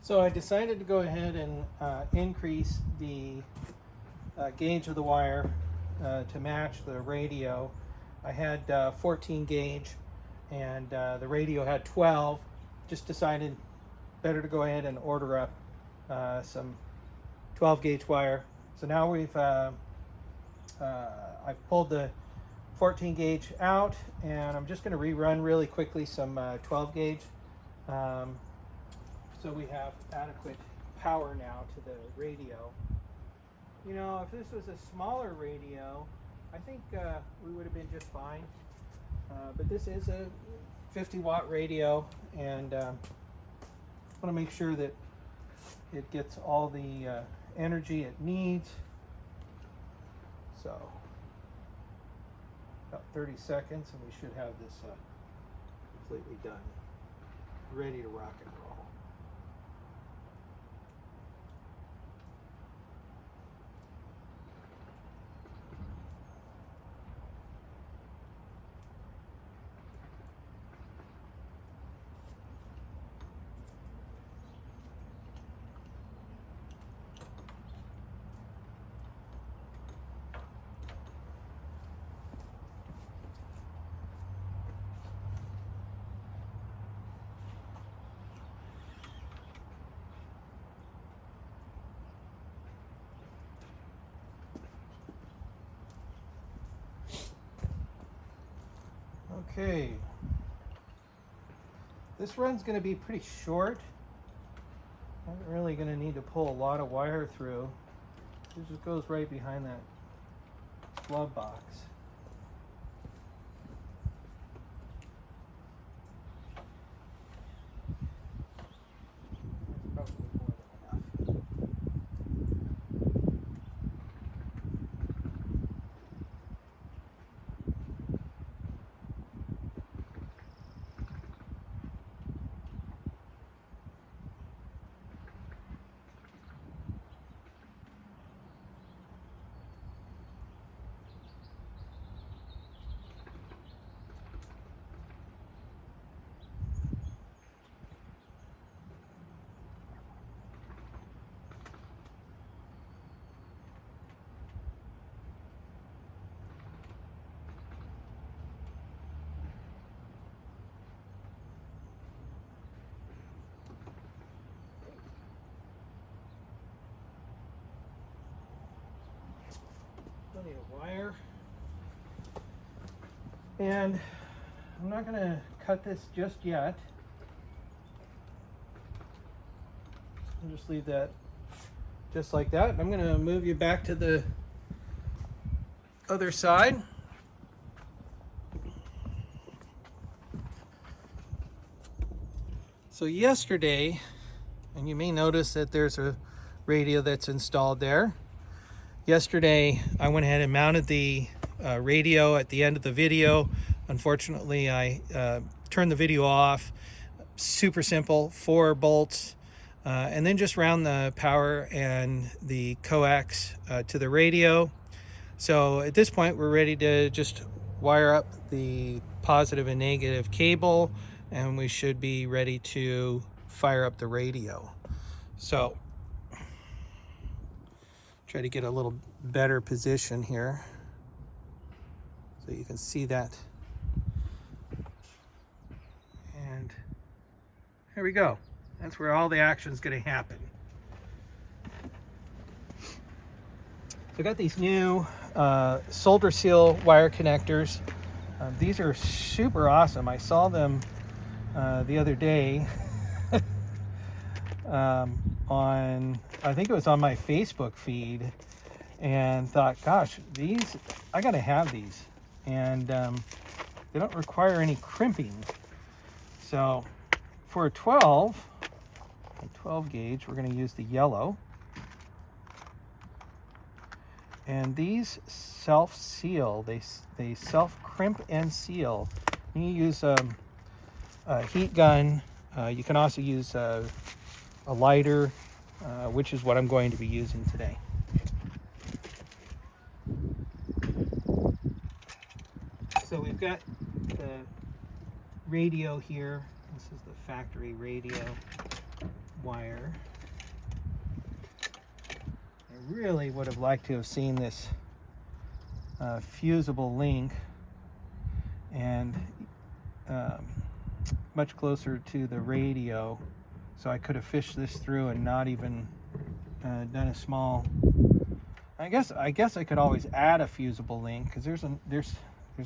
So I decided to go ahead and increase the gauge of the wire to match the radio. I had 14 gauge and the radio had 12. Just decided better to go ahead and order up some 12 gauge wire. So now I've pulled the 14 gauge out, and I'm just going to rerun really quickly some 12 gauge. So we have adequate power now to the radio. You know, if this was a smaller radio, I think we would have been just fine. But this is a 50-watt radio, and I want to make sure that it gets all the energy it needs. So about 30 seconds and we should have this completely done, ready to rock and roll. Okay, this run's going to be pretty short. I'm not really going to need to pull a lot of wire through. It just goes right behind that glove box. That's probably more than enough. Plenty of wire, and I'm not going to cut this just yet. I'll just leave that just like that. I'm going to move you back to the other side. So yesterday, and you may notice that there's a radio that's installed there. Yesterday, I went ahead and mounted the radio at the end of the video. Unfortunately, I turned the video off. Super simple, 4 bolts, and then just round the power and the coax to the radio. So at this point, we're ready to just wire up the positive and negative cable, and we should be ready to fire up the radio. So try to get a little better position here so you can see that. And here we go. That's where all the action is going to happen. So I got these new solder seal wire connectors. These are super awesome. I saw them the other day on, I think it was on my Facebook feed, and thought, gosh, these, I gotta have these. And they don't require any crimping. So for a 12 gauge, we're gonna use the yellow. And these self-seal, they self-crimp and seal. You use a heat gun. You can also use a lighter, which is what I'm going to be using today. So we've got the radio here. This is the factory radio. wire. I really would have liked to have seen this fusible link and much closer to the radio, so I could have fished this through and not even done a small. I guess I could always add a fusible link, because there's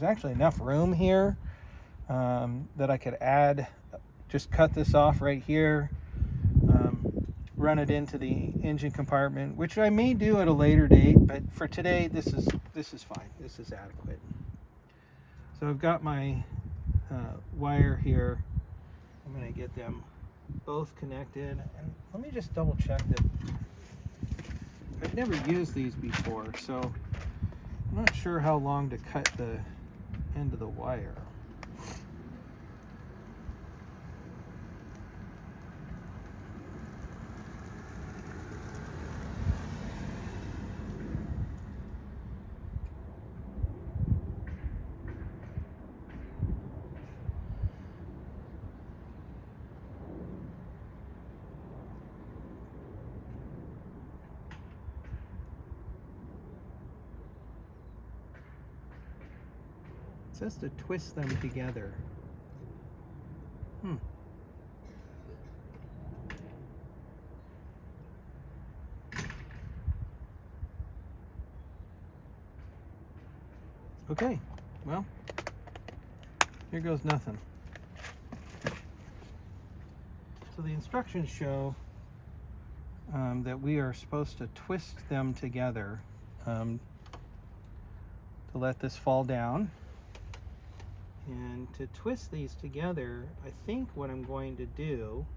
actually enough room here that I could add. Just cut this off right here, run it into the engine compartment, which I may do at a later date, but for today this is fine. This is adequate. So I've got my wire here. I'm going to get them both connected, and let me just double check that. I've never used these before, so I'm not sure how long to cut the end of the wire. It says to twist them together. Okay, well, here goes nothing. So the instructions show that we are supposed to twist them together to let this fall down. And to twist these together, I think what I'm going to do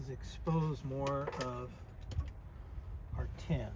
is expose more of our tin.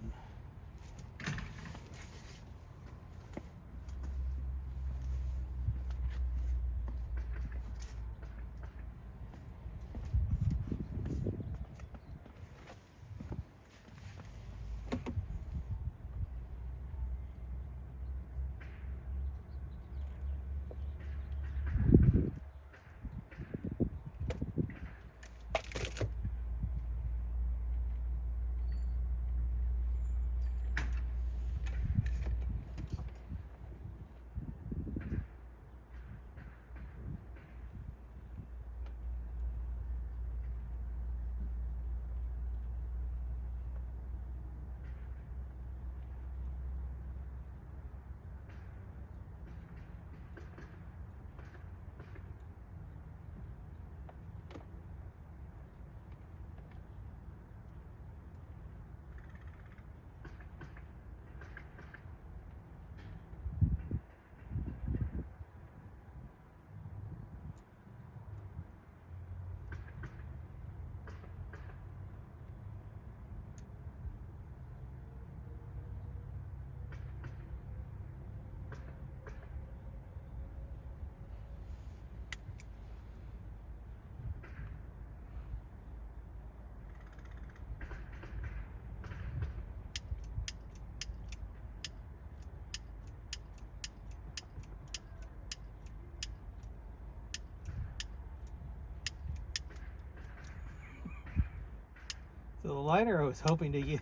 So the lighter I was hoping to use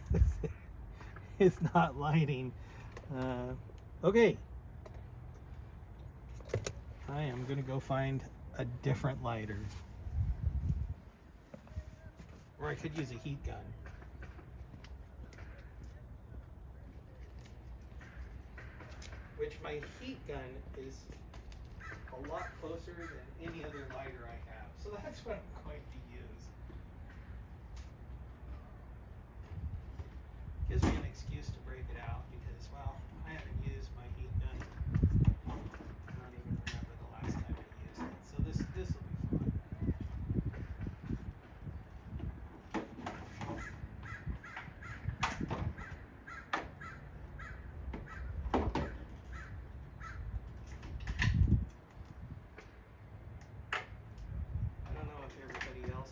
is not lighting. Okay. I am going to go find a different lighter. Or I could use a heat gun. Which my heat gun is a lot closer than any other lighter I have. So that's what I'm going to use. Gives me an excuse to break it out because, well, I haven't used my heat gun. I don't even remember the last time I used it. So this will be fun. I don't know if everybody else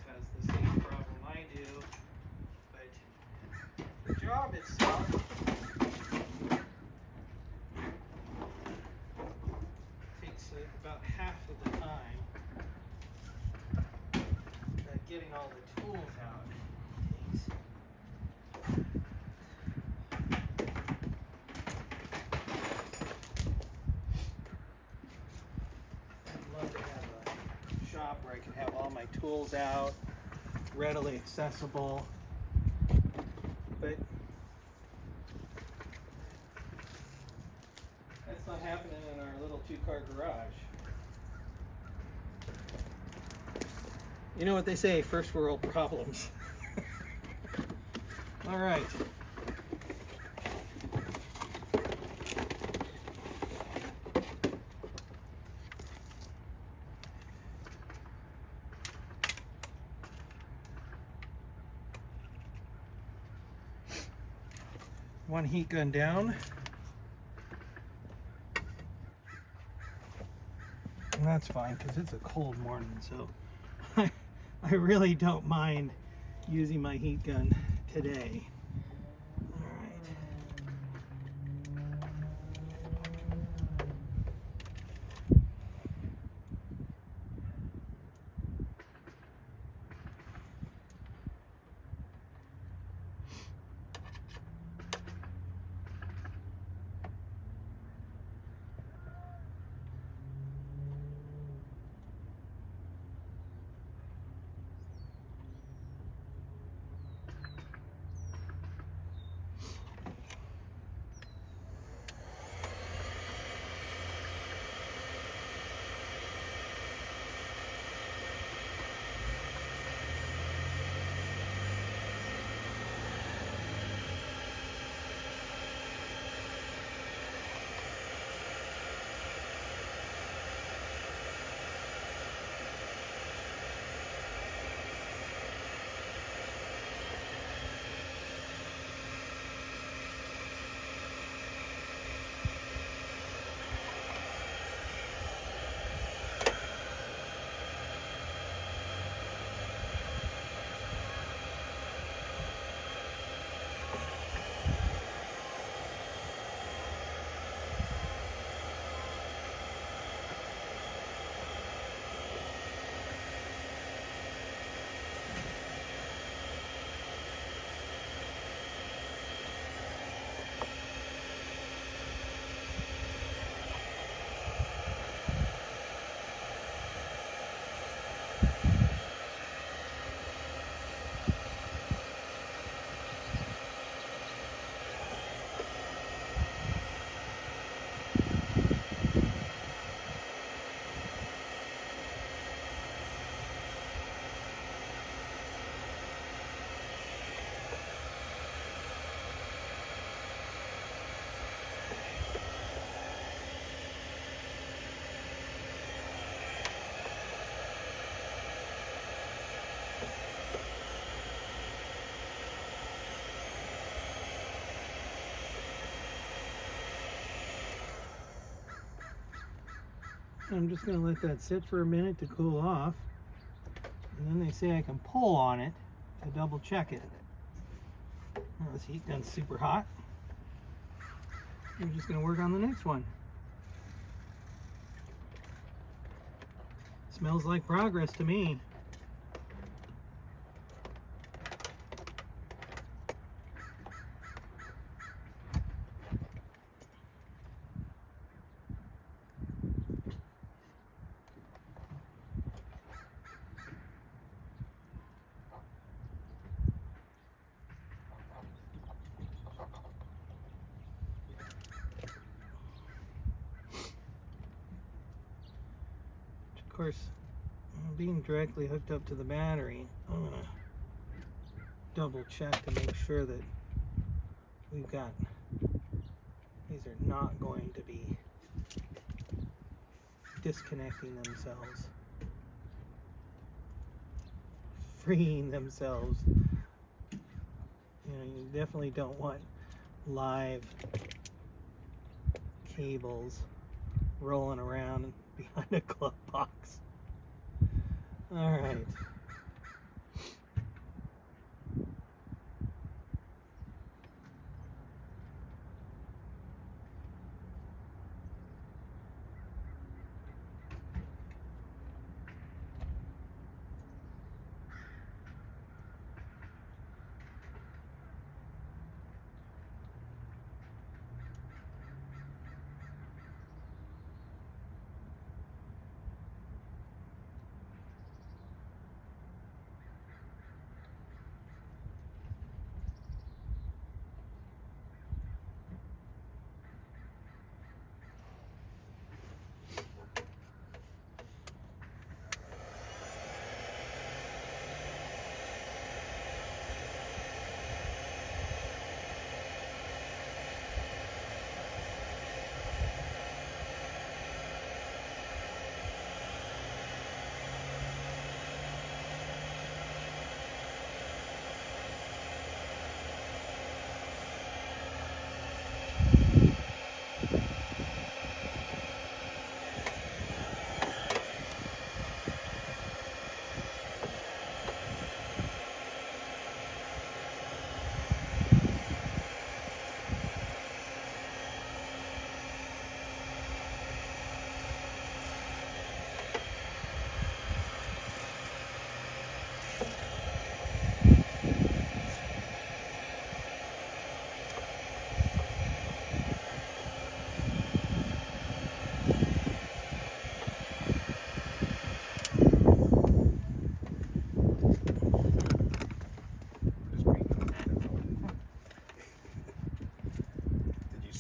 all the tools out. I'd love to have a shop where I could have all my tools out, readily accessible, but that's not happening in our little two-car garage. You know what they say, first world problems. All right. One heat gun down. And that's fine because it's a cold morning, so I really don't mind using my heat gun today. All right. I'm just going to let that sit for a minute to cool off, and then they say I can pull on it to double check it. Now this heat gun's super hot. I'm just going to work on the next one. Smells like progress to me. Of course, being directly hooked up to the battery, I'm going to double check to make sure that we've got, these are not going to be disconnecting themselves, freeing themselves. You know, you definitely don't want live cables rolling around behind a glove box. All right.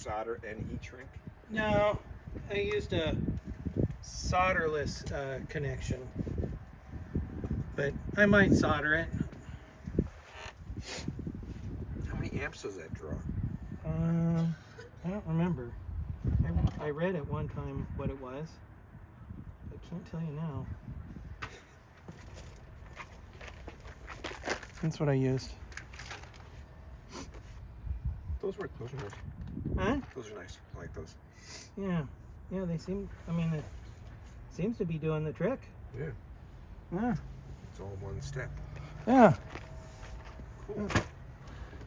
solder and heat shrink? No, I used a solderless connection, but I might solder it. How many amps does that draw? I don't remember. I read at one time what it was. I can't tell you now. That's what I used. Those are nice. Huh? Those are nice. I like those. Yeah. Yeah, they seem, I mean, it seems to be doing the trick. Yeah. Yeah. It's all one step. Yeah. Cool.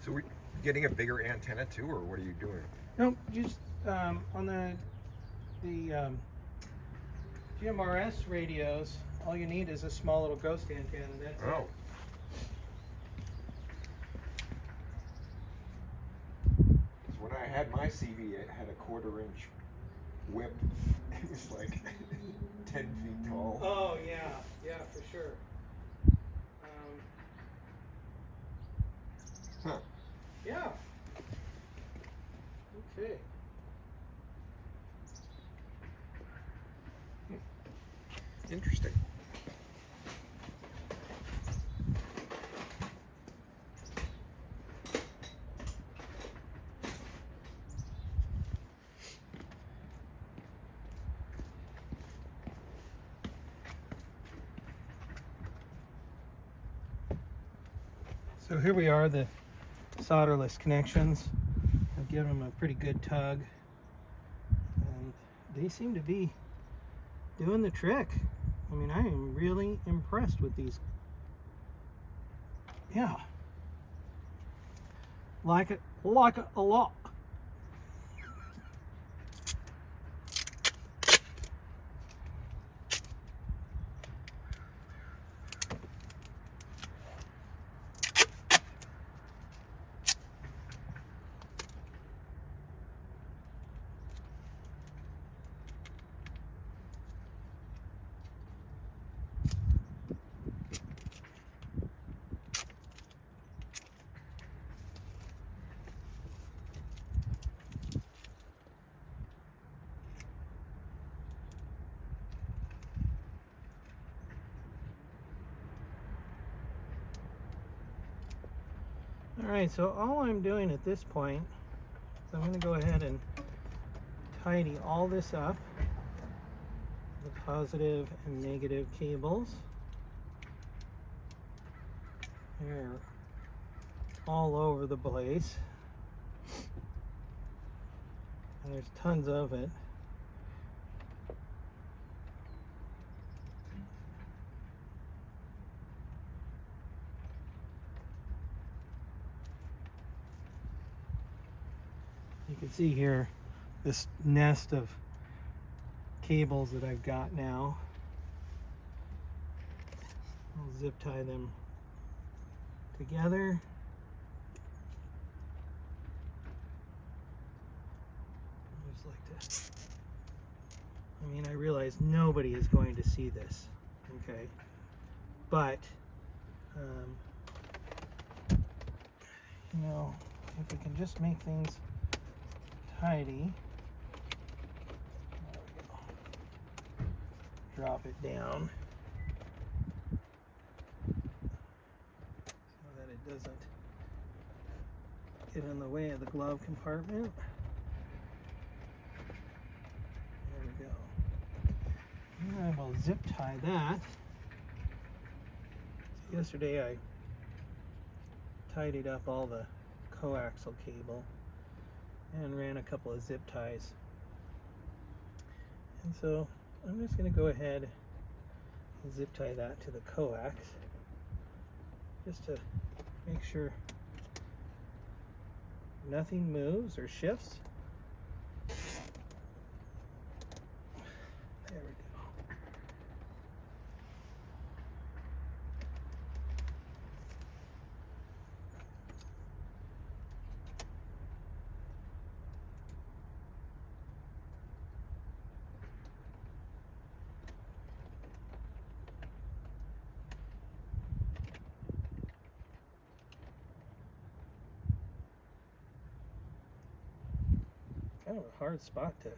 So we're getting a bigger antenna too, or what are you doing? Nope, just on the GMRS radios, all you need is a small little ghost antenna. That's it. Because when I had my CV, it had a 1/4 inch whip. It was like 10 feet tall. Oh yeah, yeah, for sure. Huh. Yeah. Okay. Interesting. So here we are, the solderless connections. I've given them a pretty good tug, and they seem to be doing the trick. I mean, I am really impressed with these. Yeah, like it a lot. Alright, so all I'm doing at this point is I'm going to go ahead and tidy all this up, the positive and negative cables. They're all over the place, and there's tons of it. You can see here this nest of cables that I've got now. I'll zip tie them together. I just like to, I mean, I realize nobody is going to see this, okay? But, you know, if we can just make things tidy. There we go. Drop it down so that it doesn't get in the way of the glove compartment. There we go. And I will zip tie that. Yesterday I tidied up all the coaxial cable and ran a couple of zip ties. And so I'm just going to go ahead and zip tie that to the coax just to make sure nothing moves or shifts. There we go. kind of a hard spot to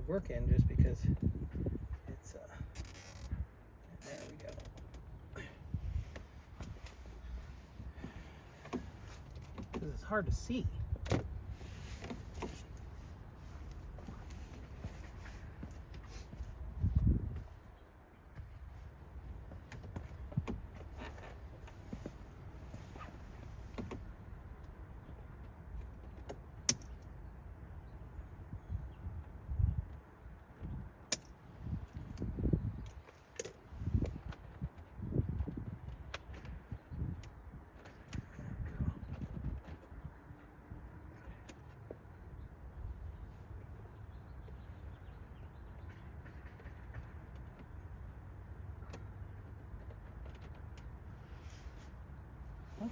work in, just because it's there we go. Because it's hard to see.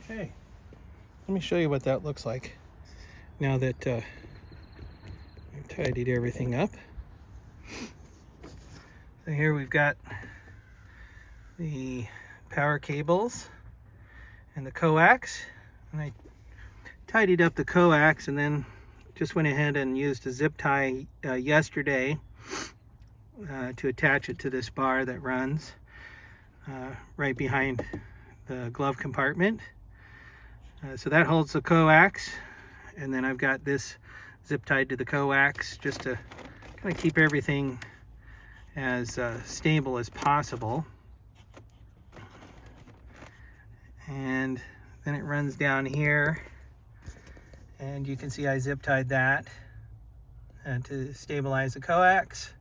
Okay, let me show you what that looks like now that I've tidied everything up. So here we've got the power cables and the coax, and I tidied up the coax and then just went ahead and used a zip tie yesterday to attach it to this bar that runs right behind the glove compartment. So that holds the coax, and then I've got this zip tied to the coax just to kind of keep everything as stable as possible. And then it runs down here, and you can see I zip tied that to stabilize the coax,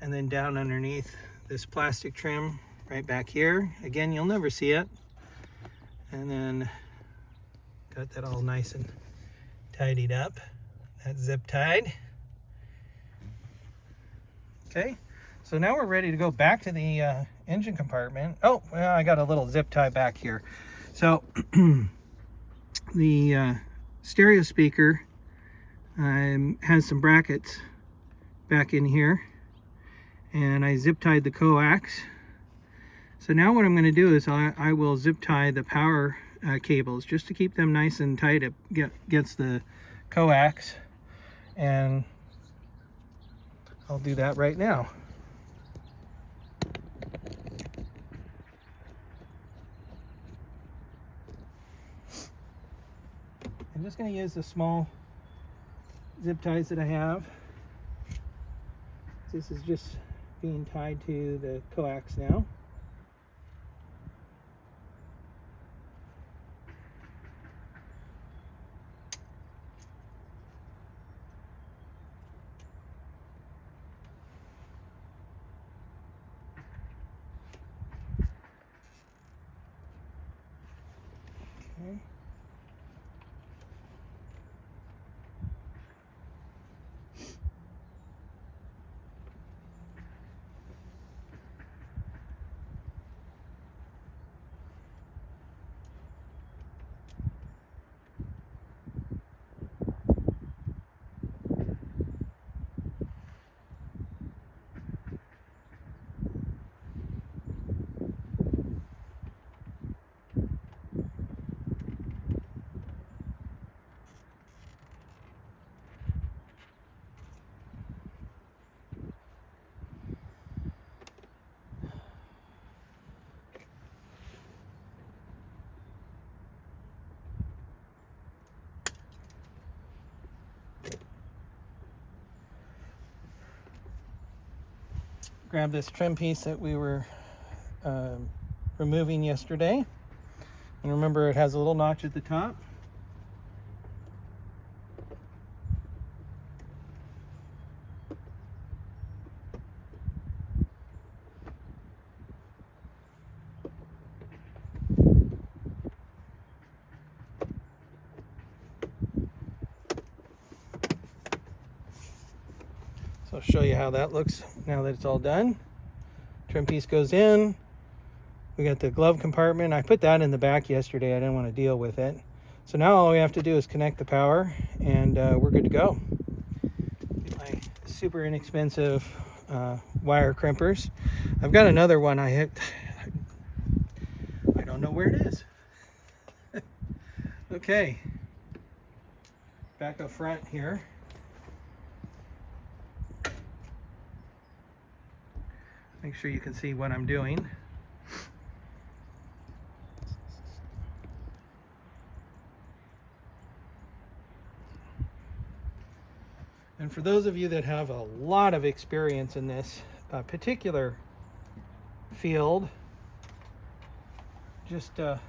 and then down underneath this plastic trim right back here. Again, you'll never see it. And then got that all nice and tidied up. That's zip tied. Okay, so now we're ready to go back to the engine compartment. Oh, well, I got a little zip tie back here. So the stereo speaker has some brackets back in here, and I zip tied the coax. So now what I'm going to do is I will zip tie the power cables just to keep them nice and tight against the coax, and I'll do that right now. I'm just going to use the small zip ties that I have. This is just being tied to the coax now. Okay. Grab this trim piece that we were removing yesterday, and remember it has a little notch at the top. So I'll show you how that looks now that it's all done. Trim piece goes in. We got the glove compartment. I put that in the back yesterday. I didn't want to deal with it. So now all we have to do is connect the power, and we're good to go. Get my super inexpensive wire crimpers. I've got another one I hit. I don't know where it is. Okay. Back up front here. make sure you can see what I'm doing. And for those of you that have a lot of experience in this particular field, just I'm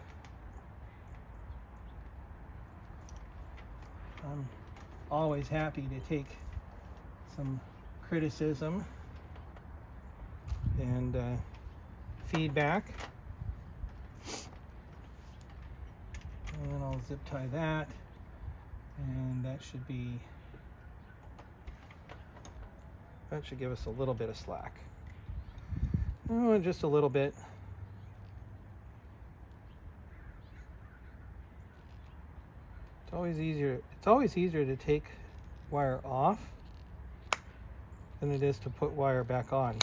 always happy to take some criticism and feedback. And then I'll zip tie that, and that should give us a little bit of slack. Oh, just a little bit. It's always easier to take wire off than it is to put wire back on.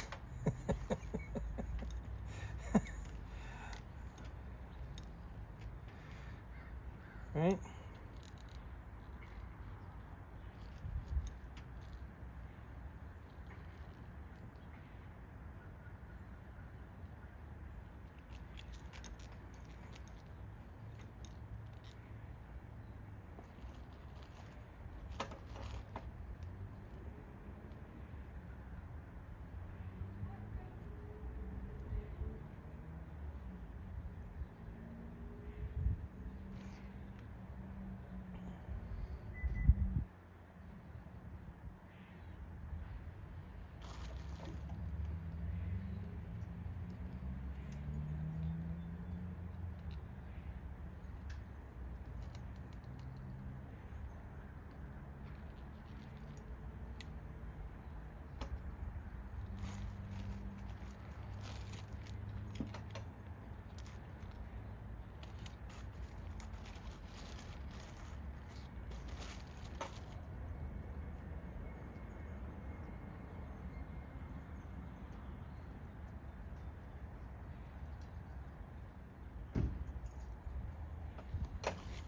Right?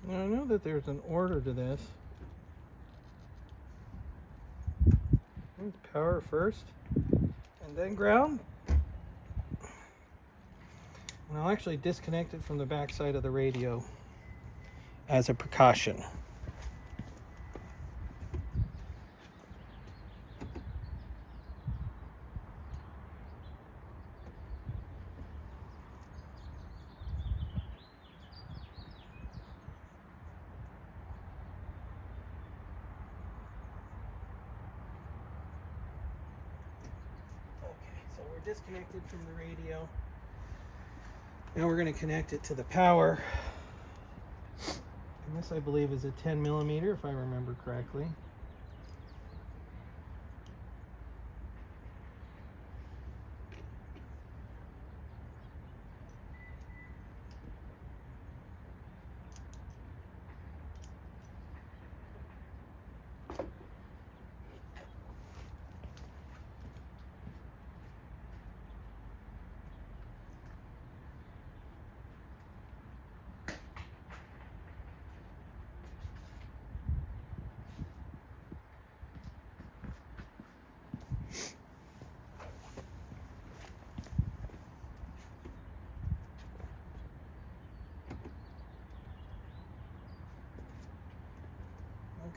Now I know that there's an order to this. It's power first, and then ground. And I'll actually disconnect it from the back side of the radio as a precaution. So we're disconnected from the radio. Now we're going to connect it to the power. And this, I believe, is a 10 millimeter, if I remember correctly.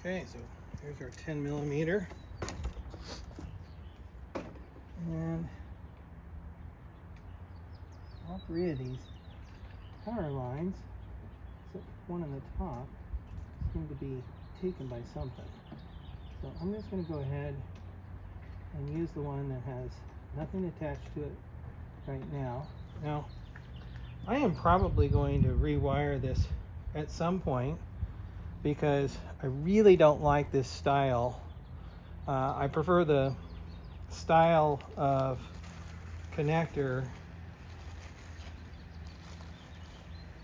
Okay, so here's our 10 millimeter. And all three of these power lines, except one on the top, seem to be taken by something. So I'm just going to go ahead and use the one that has nothing attached to it right now. Now, I am probably going to rewire this at some point, because I really don't like this style. I prefer the style of connector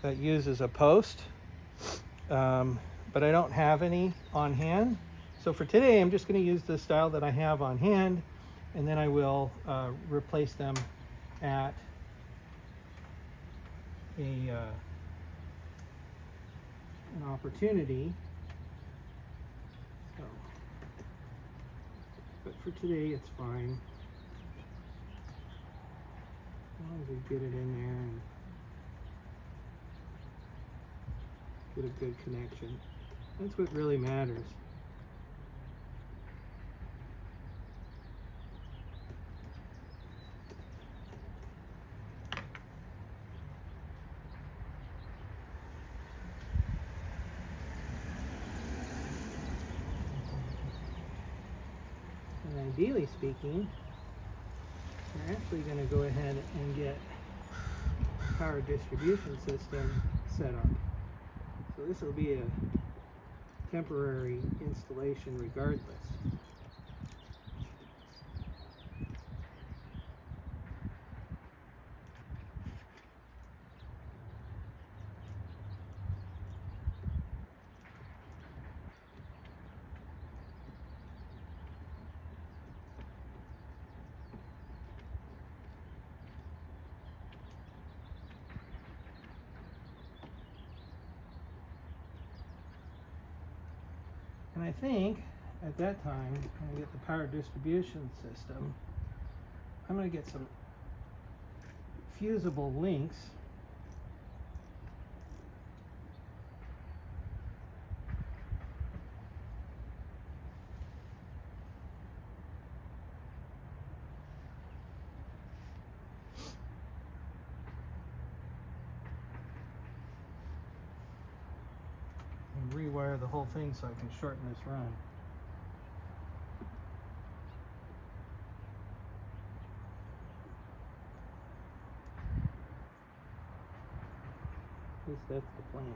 that uses a post, but I don't have any on hand. So for today, I'm just going to use the style that I have on hand, and then I will replace them at an opportunity. So, but for today, it's fine. long as we get it in there and get a good connection. That's what really matters. And ideally speaking, we're actually going to go ahead and get a power distribution system set up. So this will be a temporary installation regardless. And I think at that time, when we get the power distribution system, I'm going to get some fusible links. And rewire the whole thing so I can shorten this run. At least that's the plan.